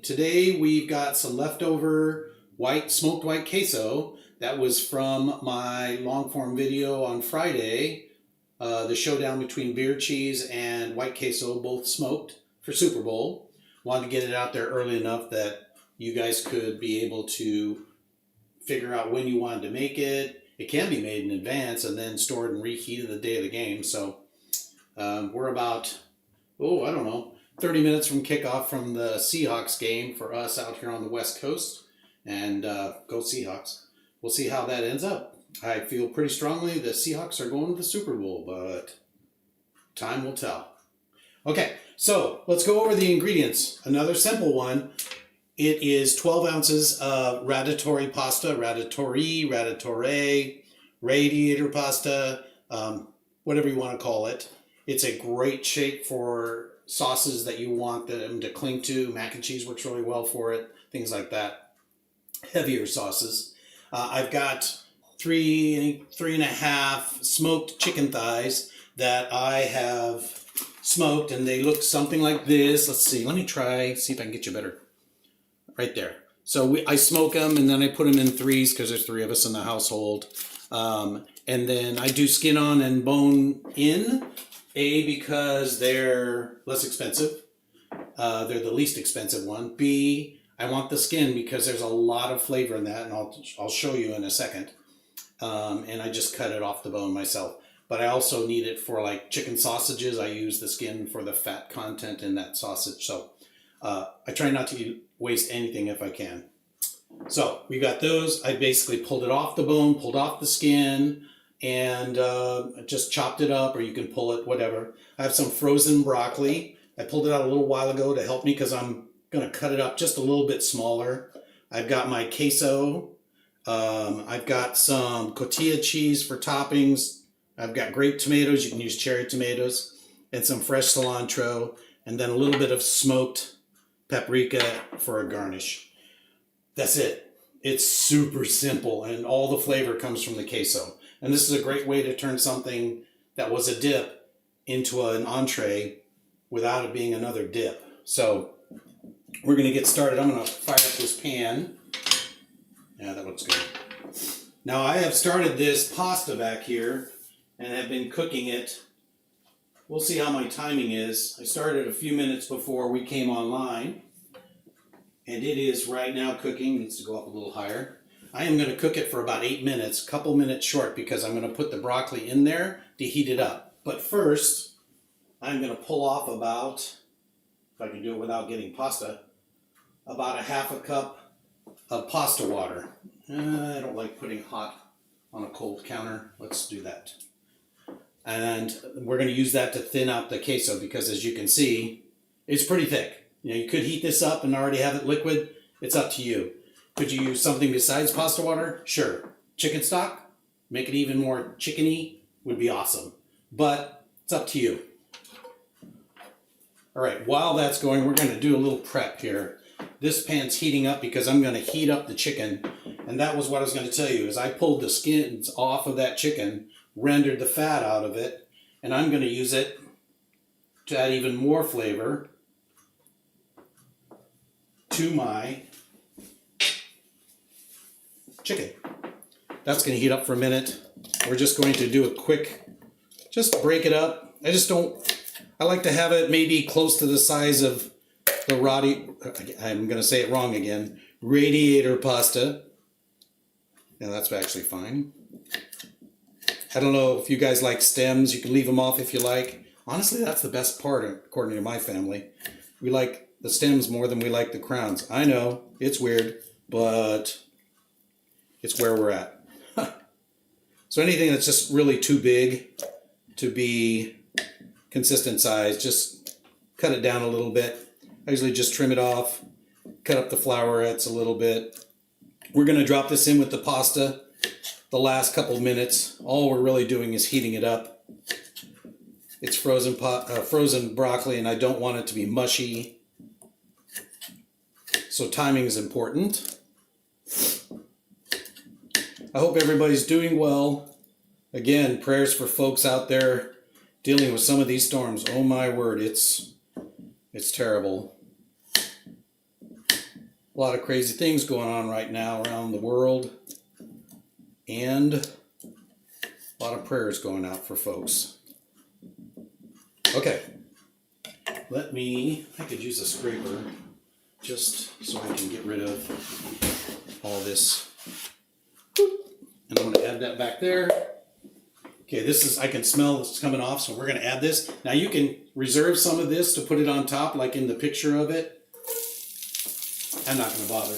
Today we've got some leftover smoked white queso that was from my long form video on Friday. The showdown between beer cheese and white queso, both smoked for Super Bowl. Wanted to get it out there early enough that you guys could be able to figure out when you wanted to make it. It can be made in advance and then stored and reheated the day of the game. So we're about, I don't know, 30 minutes from kickoff from the Seahawks game for us out here on the West Coast. And go Seahawks. We'll see how that ends up. I feel pretty strongly the Seahawks are going to the Super Bowl, but time will tell. Okay, so let's go over the ingredients. Another simple one. It is 12 ounces of radiatori pasta, radiatori, radiator pasta, whatever you want to call it. It's a great shape for sauces that you want them to cling to. Mac and cheese works really well for it, things like that. Heavier sauces. I've got three and a half smoked chicken thighs that I have smoked, and they look something like this. Let's see. Let me see if I can get you better. Right there. So I smoke them, and then I put them in threes because there's three of us in the household. And then I do skin on and bone in. A, because they're less expensive. They're the least expensive one. B, I want the skin because there's a lot of flavor in that, and I'll show you in a second. And I just cut it off the bone myself. But I also need it for like chicken sausages. I use the skin for the fat content in that sausage. So I try not to waste anything if I can. So we got those. I basically pulled it off the bone, pulled off the skin, and just chopped it up, or you can pull it, whatever. I have some frozen broccoli. I pulled it out a little while ago to help me because I'm going to cut it up just a little bit smaller. I've got my queso. I've got some cotija cheese for toppings. I've got grape tomatoes. You can use cherry tomatoes, and some fresh cilantro, and then a little bit of smoked paprika for a garnish. That's it. It's super simple, and all the flavor comes from the queso. And this is a great way to turn something that was a dip into an entree without it being another dip. So we're going to get started. I'm going to fire up this pan. Yeah, that looks good. Now I have started this pasta back here and have been cooking it. We'll see how my timing is. I started a few minutes before we came online. And it is right now cooking. It needs to go up a little higher. I am going to cook it for about 8 minutes, a couple minutes short, because I'm going to put the broccoli in there to heat it up. But first, I'm going to pull off about, if I can do it without getting pasta, about a half a cup of pasta water. I don't like putting hot on a cold counter. Let's do that. And we're going to use that to thin out the queso because, as you can see, it's pretty thick. You could heat this up and already have it liquid. It's up to you. Could you use something besides pasta water? Sure. Chicken stock, make it even more chickeny, would be awesome. But it's up to you. All right, while that's going, we're going to do a little prep here. This pan's heating up because I'm going to heat up the chicken. And that was what I was going to tell you, is I pulled the skins off of that chicken, rendered the fat out of it, and I'm going to use it to add even more flavor to my chicken. That's going to heat up for a minute. We're just going to do a quick, just break it up. I like to have it maybe close to the size of the I'm going to say it wrong again, radiator pasta. Yeah, that's actually fine. I don't know if you guys like stems. You can leave them off if you like. Honestly, that's the best part, according to my family. We like the stems more than we like the crowns. I know, it's weird, but it's where we're at. So anything that's just really too big to be consistent size, just cut it down a little bit. I usually just trim it off, cut up the flowerets a little bit. We're going to drop this in with the pasta the last couple minutes. All we're really doing is heating it up. It's frozen broccoli, and I don't want it to be mushy. So timing is important. I hope everybody's doing well. Again, prayers for folks out there dealing with some of these storms. Oh my word, it's terrible. A lot of crazy things going on right now around the world, and a lot of prayers going out for folks. Okay, I could use a scraper just so I can get rid of all this. And I'm going to add that back there. Okay, I can smell this coming off, so we're going to add this. Now you can reserve some of this to put it on top, like in the picture of it. I'm not going to bother.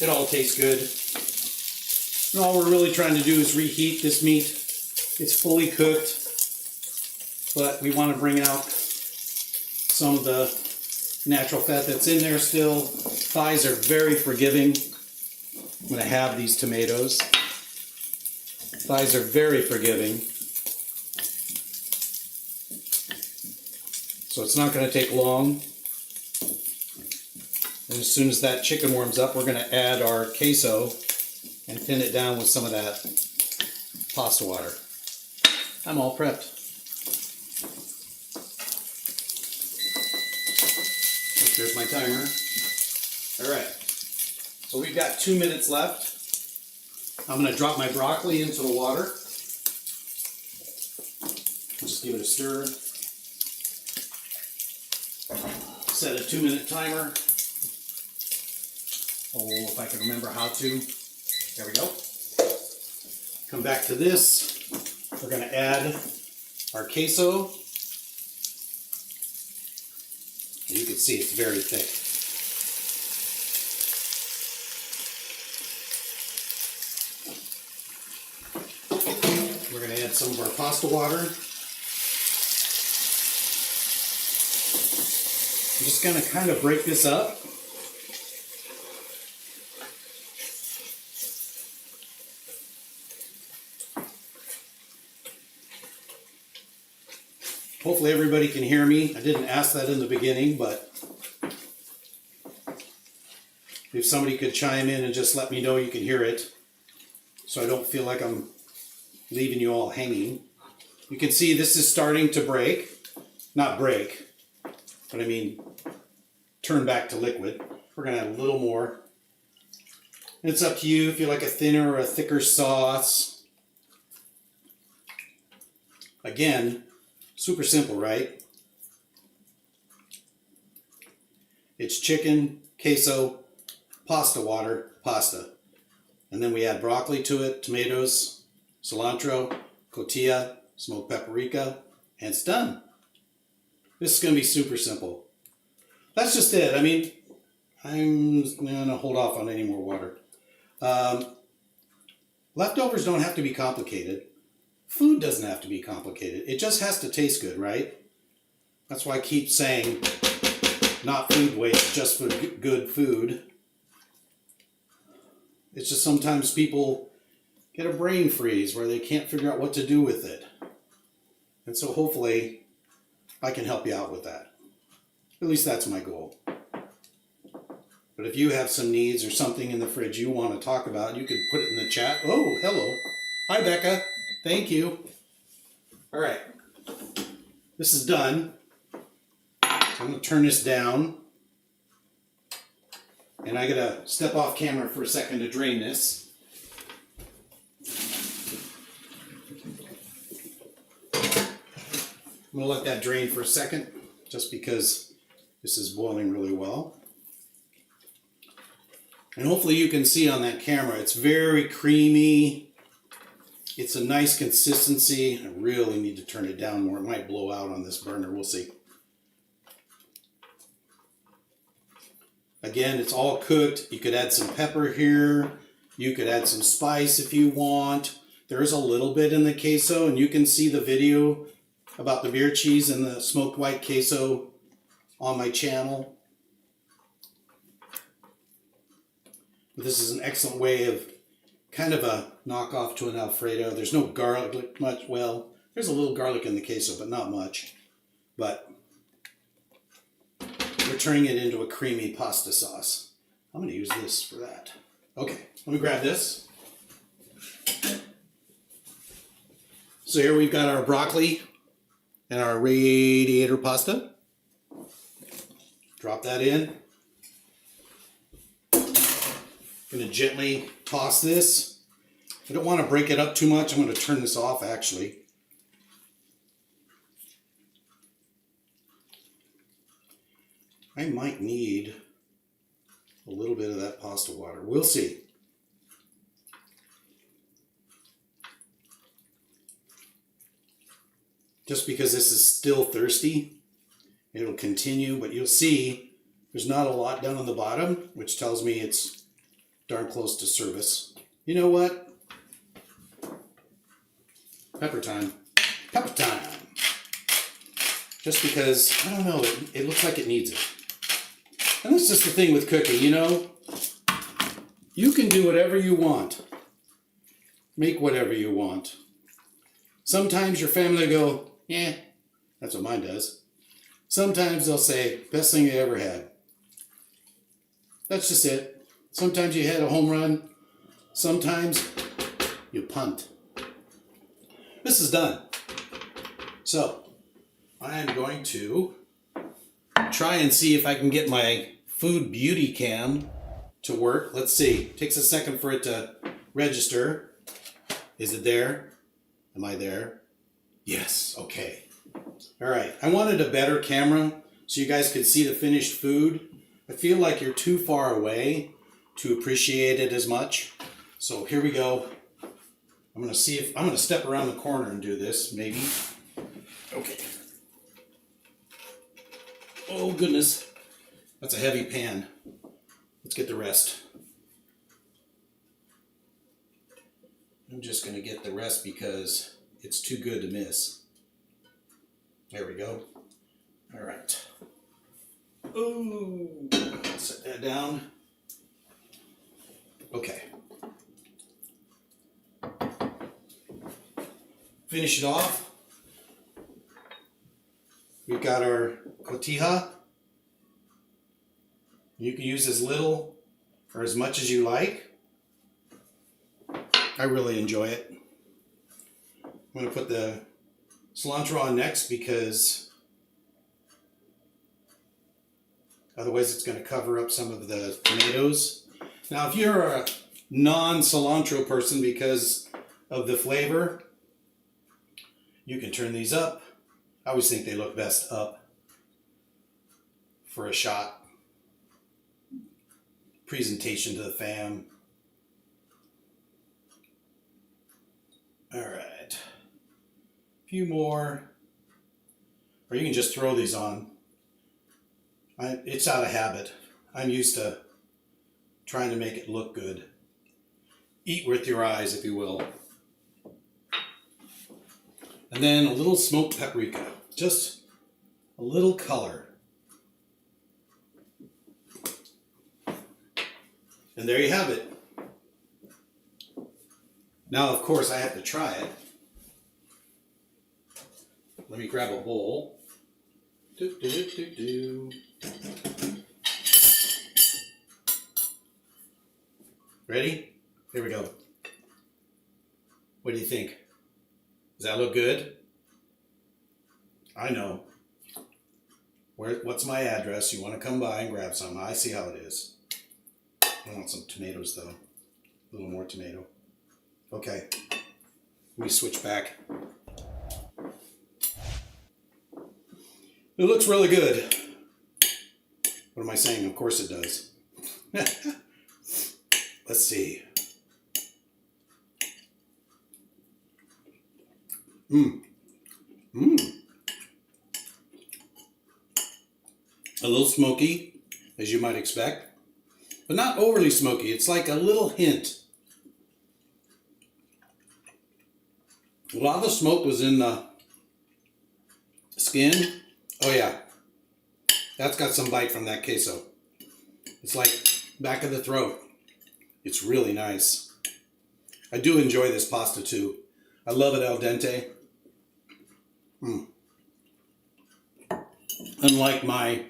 It all tastes good. And all we're really trying to do is reheat this meat. It's fully cooked, but we want to bring out some of the natural fat that's in there still. Thighs are very forgiving. I'm going to have these tomatoes. Thighs are very forgiving. So it's not going to take long. And as soon as that chicken warms up, we're going to add our queso and thin it down with some of that pasta water. I'm all prepped. There's my timer. All right. So we've got 2 minutes left. I'm going to drop my broccoli into the water. Just give it a stir. Set a 2-minute timer. Oh, if I can remember how to. There we go. Come back to this. We're going to add our queso. You can see it's very thick. We're going to add some of our pasta water. I'm just going to kind of break this up. Hopefully everybody can hear me. I didn't ask that in the beginning, but if somebody could chime in and just let me know you can hear it, so I don't feel like I'm leaving you all hanging. You can see this is starting to break. Not break, but I mean turn back to liquid. We're going to add a little more. And it's up to you if you like a thinner or a thicker sauce. Again, super simple, right? It's chicken, queso, pasta water, pasta. And then we add broccoli to it, tomatoes, cilantro, cotija, smoked paprika, and it's done. This is going to be super simple. That's just it. I mean, I'm going to hold off on any more water. Leftovers don't have to be complicated. Food doesn't have to be complicated. It just has to taste good, right? That's why I keep saying not food waste, just for good food. It's just sometimes people get a brain freeze where they can't figure out what to do with it. And so hopefully I can help you out with that. At least that's my goal. But if you have some needs or something in the fridge you want to talk about, you can put it in the chat. Oh, hello. Hi, Becca. Thank you. All right. This is done. So I'm going to turn this down. And I got to step off camera for a second to drain this. I'm going to let that drain for a second, just because this is boiling really well. And hopefully you can see on that camera, it's very creamy. It's a nice consistency. I really need to turn it down more. It might blow out on this burner. We'll see. Again, it's all cooked. You could add some pepper here. You could add some spice if you want. There's a little bit in the queso, and you can see the video about the beer cheese and the smoked white queso on my channel. But this is an excellent way of kind of a knockoff to an Alfredo. There's no garlic much. Well, there's a little garlic in the queso, but not much. But we're turning it into a creamy pasta sauce. I'm going to use this for that. Okay, let me grab this. So here we've got our broccoli and our radiator pasta. Drop that in. I'm going to gently toss this. I don't want to break it up too much. I'm going to turn this off actually. I might need a little bit of that pasta water. We'll see. Just because this is still thirsty, it'll continue, but you'll see there's not a lot done on the bottom, which tells me it's darn close to service. You know what? Pepper time. Pepper time. Just because, I don't know, it looks like it needs it. And that's just the thing with cooking, you know? You can do whatever you want. Make whatever you want. Sometimes your family will go, yeah, that's what mine does. Sometimes they'll say, best thing you ever had. That's just it. Sometimes you hit a home run. Sometimes you punt. This is done. So, I am going to try and see if I can get my food beauty cam to work. Let's see. It takes a second for it to register. Is it there? Am I there? Yes, okay. All right, I wanted a better camera so you guys could see the finished food. I feel like you're too far away to appreciate it as much. So here we go. I'm gonna see if, I'm gonna step around the corner and do this, maybe. Okay. Oh goodness, that's a heavy pan. Let's get the rest. I'm just gonna get the rest because it's too good to miss. There we go. All right. Ooh, set that down. Okay. Finish it off. We've got our cotija. You can use as little or as much as you like. I really enjoy it. I'm going to put the cilantro on next because otherwise it's going to cover up some of the tomatoes. Now if you're a non-cilantro person because of the flavor, you can turn these up. I always think they look best up for a shot. Presentation to the fam. All right. Few more, or you can just throw these on. It's out of habit. I'm used to trying to make it look good. Eat with your eyes, if you will. And then a little smoked paprika, just a little color. And there you have it. Now, of course, I have to try it. Let me grab a bowl. Ready? Here we go. What do you think? Does that look good? I know. What's my address? You want to come by and grab some. I see how it is. I want some tomatoes though. A little more tomato. Okay. Let me switch back. It looks really good. What am I saying? Of course it does. Let's see. A little smoky, as you might expect, but not overly smoky. It's like a little hint. A lot of the smoke was in the skin. Oh yeah, that's got some bite from that queso. It's like back of the throat. It's really nice. I do enjoy this pasta too. I love it al dente. Unlike my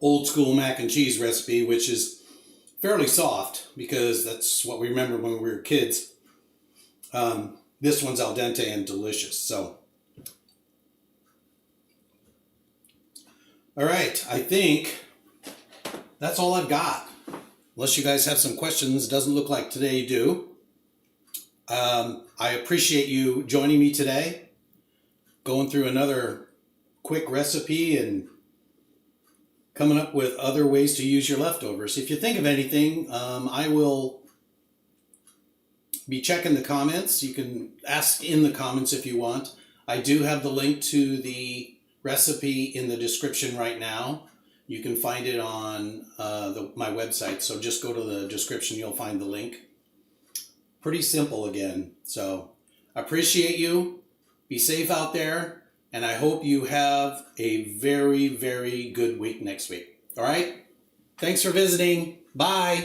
old school mac and cheese recipe, which is fairly soft because that's what we remember when we were kids. This one's al dente and delicious. So, all right, I think that's all I've got. Unless you guys have some questions, doesn't look like today you do. I appreciate you joining me today, going through another quick recipe and coming up with other ways to use your leftovers. If you think of anything, I will be checking the comments. You can ask in the comments if you want. I do have the link to the recipe in the description right now. You can find it on my website, so just go to the description, you'll find the link. Pretty simple again. So I appreciate you. Be safe out there, and I hope you have a very, very good week next week. All right? Thanks for visiting. Bye.